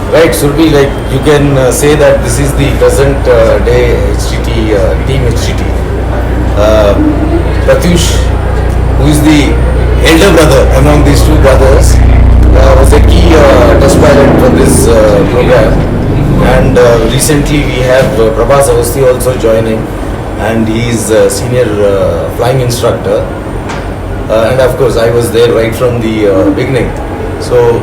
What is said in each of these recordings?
Right, Surbi, like you can say that this is the present day HTT team HTT. Uh, Pratyush, who is the elder brother among these two brothers, was a key test pilot for this program. And recently we have Prabhas Avasti also joining, and he is a senior flying instructor. And of course, I was there right from the beginning. So,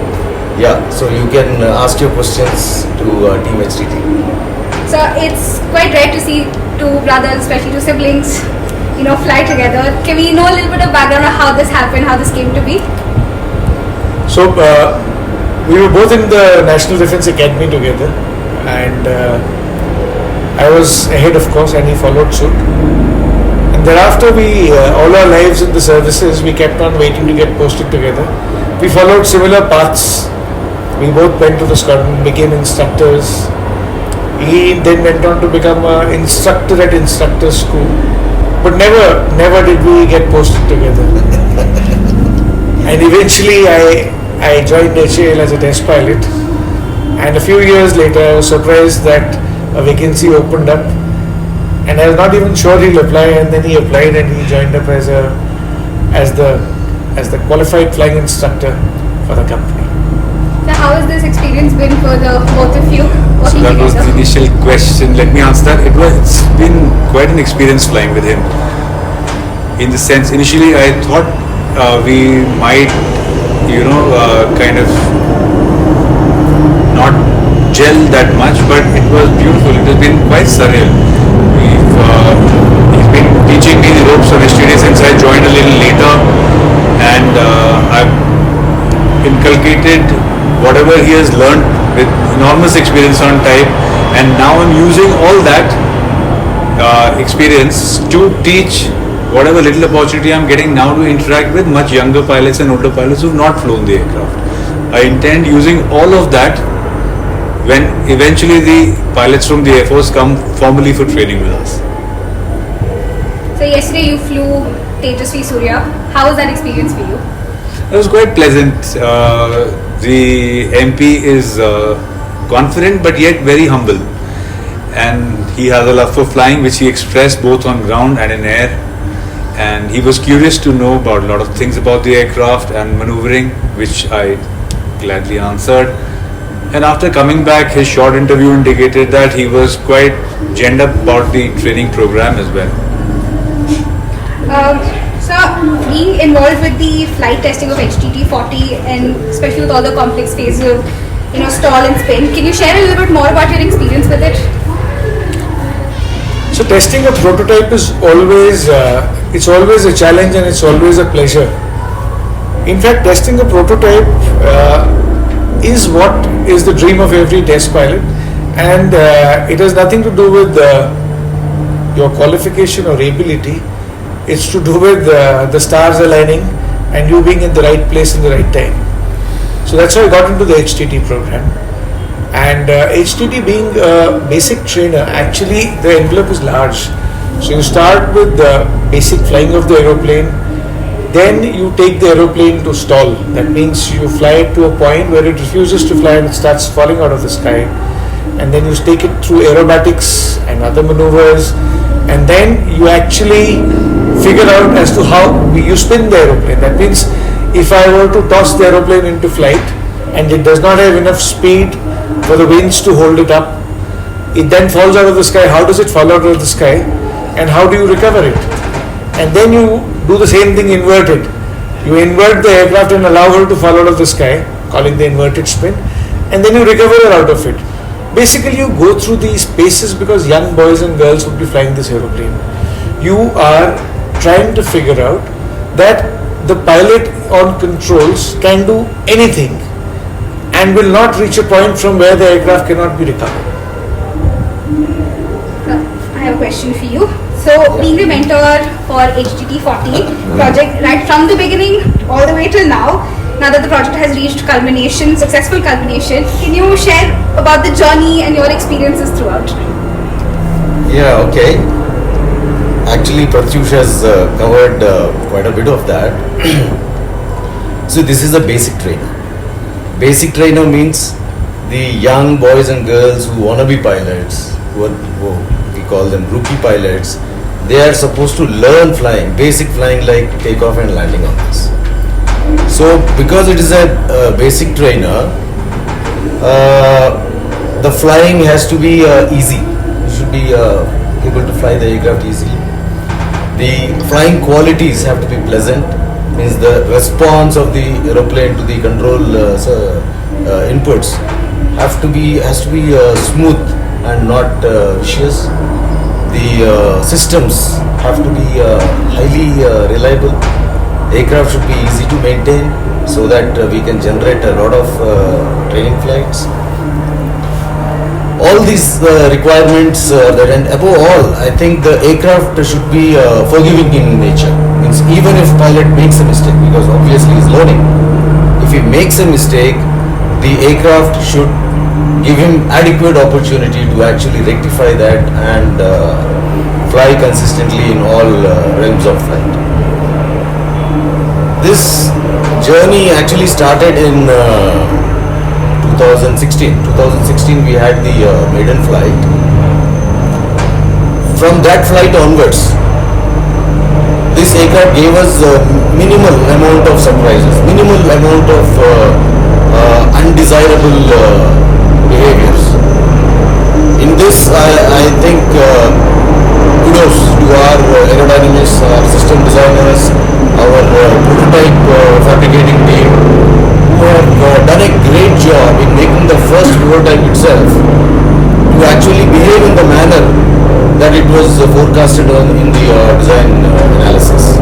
yeah, so you can ask your questions to Team HTT. So it's quite rare to see two brothers, especially two siblings, fly together. Can we know a little bit of background on how this happened, how this came to be? So we were both in the National Defence Academy together, and I was ahead, of course, and he followed suit. And thereafter, we all our lives in the services, we kept on waiting to get posted together. We followed similar paths. We both went to the squadron, became instructors. He then went on to become an instructor at instructor school. But never did we get posted together. And eventually I joined HAL as a test pilot. And a few years later I was surprised that a vacancy opened up. And I was not even sure he'll apply, and then he applied and he joined up as the qualified flying instructor for the company. So how has this experience been for the both of you? So that was the initial question. Let me answer that. It's been quite an experience flying with him. In the sense, initially I thought we might, kind of not gel that much, but it was beautiful. It has been quite surreal. He's been teaching me the ropes of HTT since I joined a little later, and I've inculcated whatever he has learned with enormous experience on type, and now I'm using all that experience to teach whatever little opportunity I'm getting now to interact with much younger pilots and older pilots who have not flown the aircraft. I intend using all of that when eventually the pilots from the Air Force come formally for training with us. So yesterday you flew Tejasvi Surya. How was that experience for you? It was quite pleasant. The MP is confident but yet very humble, and he has a love for flying which he expressed both on ground and in air, and he was curious to know about a lot of things about the aircraft and maneuvering, which I gladly answered. And after coming back, his short interview indicated that he was quite genned up about the training program as well. So being involved with the flight testing of HTT 40, and especially with all the complex phases of stall and spin, can you share a little bit more about your experience with it? So testing a prototype is always it's always a challenge and it's always a pleasure. In fact, testing a prototype is what is the dream of every test pilot, and it has nothing to do with your qualification or ability. It's to do with the stars aligning and you being in the right place in the right time. So that's how I got into the HTT program. And HTT being a basic trainer, actually the envelope is large. So you start with the basic flying of the aeroplane, then you take the aeroplane to stall. That means you fly it to a point where it refuses to fly and it starts falling out of the sky. And then you take it through aerobatics and other maneuvers, and then you actually figure out as to how you spin the aeroplane. That means if I were to toss the aeroplane into flight and it does not have enough speed for the winds to hold it up, it then falls out of the sky. How does it fall out of the sky, and how do you recover it? And then you do the same thing inverted. You invert the aircraft and allow her to fall out of the sky, calling the inverted spin, and then you recover her out of it. Basically, you go through these paces because young boys and girls would be flying this aeroplane. You are trying to figure out that the pilot on controls can do anything and will not reach a point from where the aircraft cannot be recovered. I have a question for you. So being the mentor for HTT 40 project, right from the beginning all the way till now that the project has reached successful culmination, can you share about the journey and your experiences throughout? Yeah, okay. Actually, Pratyush has covered quite a bit of that. So this is a basic trainer. Basic trainer means the young boys and girls who want to be pilots, who we call them rookie pilots, they are supposed to learn flying, basic flying like takeoff and landing on this. So because it is a basic trainer, the flying has to be easy. You should be able to fly the aircraft easily. The flying qualities have to be pleasant, means the response of the aeroplane to the control inputs has to be smooth and not vicious. The systems have to be highly reliable. Aircraft should be easy to maintain so that we can generate a lot of training flights. All these requirements that, and above all, I think the aircraft should be forgiving in nature. Means even if pilot makes a mistake, because obviously he's learning, if he makes a mistake, the aircraft should give him adequate opportunity to actually rectify that and fly consistently in all realms of flight. This journey actually started in 2016. 2016 we had the maiden flight. From that flight onwards, this aircraft gave us minimal amount of surprises, minimal amount of undesirable behaviors. In this, I think kudos to our aerodynamists, our system designers, our prototype fabricating team, who have done a great job in making the first prototype itself to actually behave in the manner that it was forecasted in the design analysis.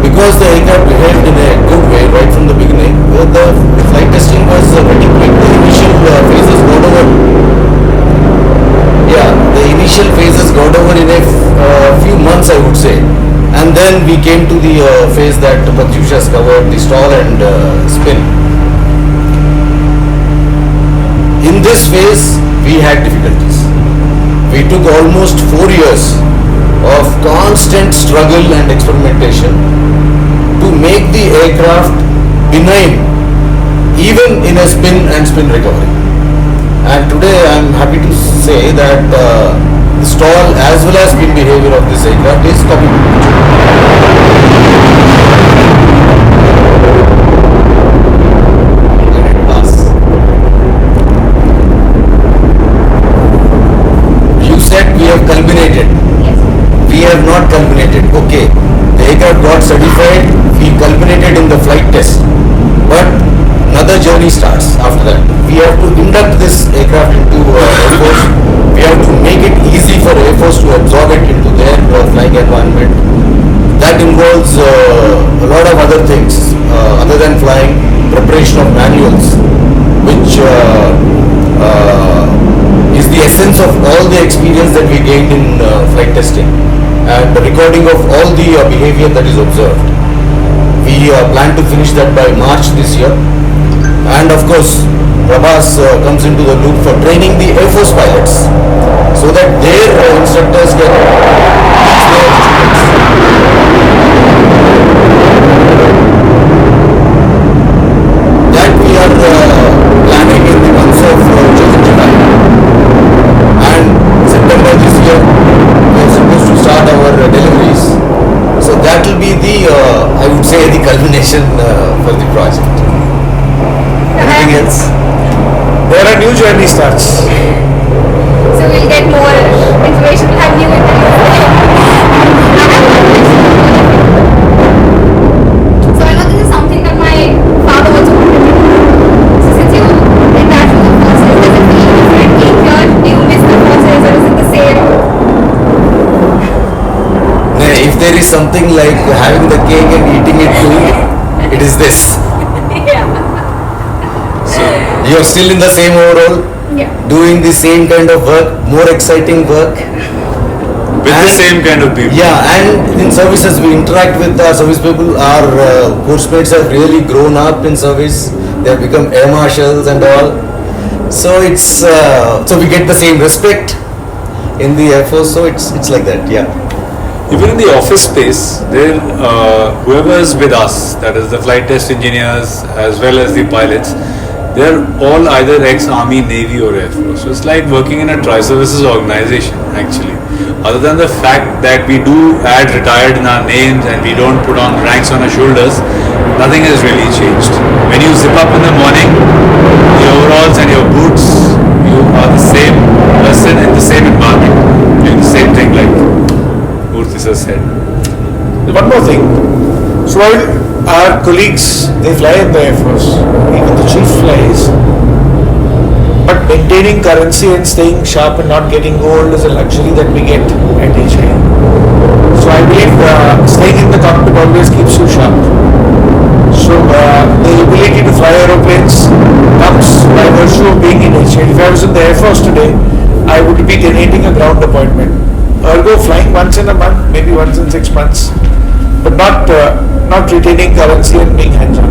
Because the aircraft behaved in a good way right from the beginning, the flight testing was pretty quick. The initial phases got over. Yeah, the initial phases got over in a few months, I would say. And then we came to the phase that Pratyush has covered, the stall and spin. In this phase, we had difficulties. We took almost 4 years of constant struggle and experimentation to make the aircraft benign, even in a spin and spin recovery. And today I am happy to say that the stall as well as spin behavior of this aircraft is copyable. You said we have culminated. Yes. We have not culminated. Okay, the aircraft got certified, we culminated in the flight test. But another journey starts after that. We have to induct this aircraft into Air Force. We have to make it easy for Air Force to absorb it into their flying environment. That involves a lot of other things other than flying, preparation of manuals, which is the essence of all the experience that we gained in flight testing and the recording of all the behavior that is observed. We plan to finish that by March this year. And of course, Prabhas comes into the loop for training the Air Force pilots so that their instructors can teach their students. That we are planning in the months of June and July. And September this year, we are supposed to start our deliveries. So that will be the, I would say, the culmination for the project. Anything else? There are new journey starts. So we'll get more information, we'll have new information. So I know this is something that my father also wanted to do. So since you did that for the forces, does it feel different being here? Do you miss the forces or is it the same? If there is something like having the cake and eating it too, it is this. Yeah. You are still in the same overall, Yeah. doing the same kind of work, more exciting work. With the And- same kind of people. Yeah, and in services we interact with our service people. Our course mates have really grown up in service. They have become air marshals and all. So it's so we get the same respect in the Air Force. So it's like that. Yeah. Even in the office space, there, whoever is with us, that is the flight test engineers as well as the pilots, they're all either ex-army, navy or air force. So it's like working in a tri-services organization actually. Other than the fact that we do add retired in our names and we don't put on ranks on our shoulders, nothing has really changed. When you zip up in the morning, your overalls and your boots, you are the same person in the same environment, doing the same thing like Murthy sir said. One more thing. So while our colleagues, they fly in the Air Force, even the chief flies, but maintaining currency and staying sharp and not getting old is a luxury that we get at HTT. So I believe staying in the cockpit always keeps you sharp. So the ability to fly aeroplanes comes by virtue of being in HTT. If I was in the Air Force today, I would be donating a ground appointment. Ergo flying once in a month, maybe once in 6 months, but not retaining currency and being hands-on.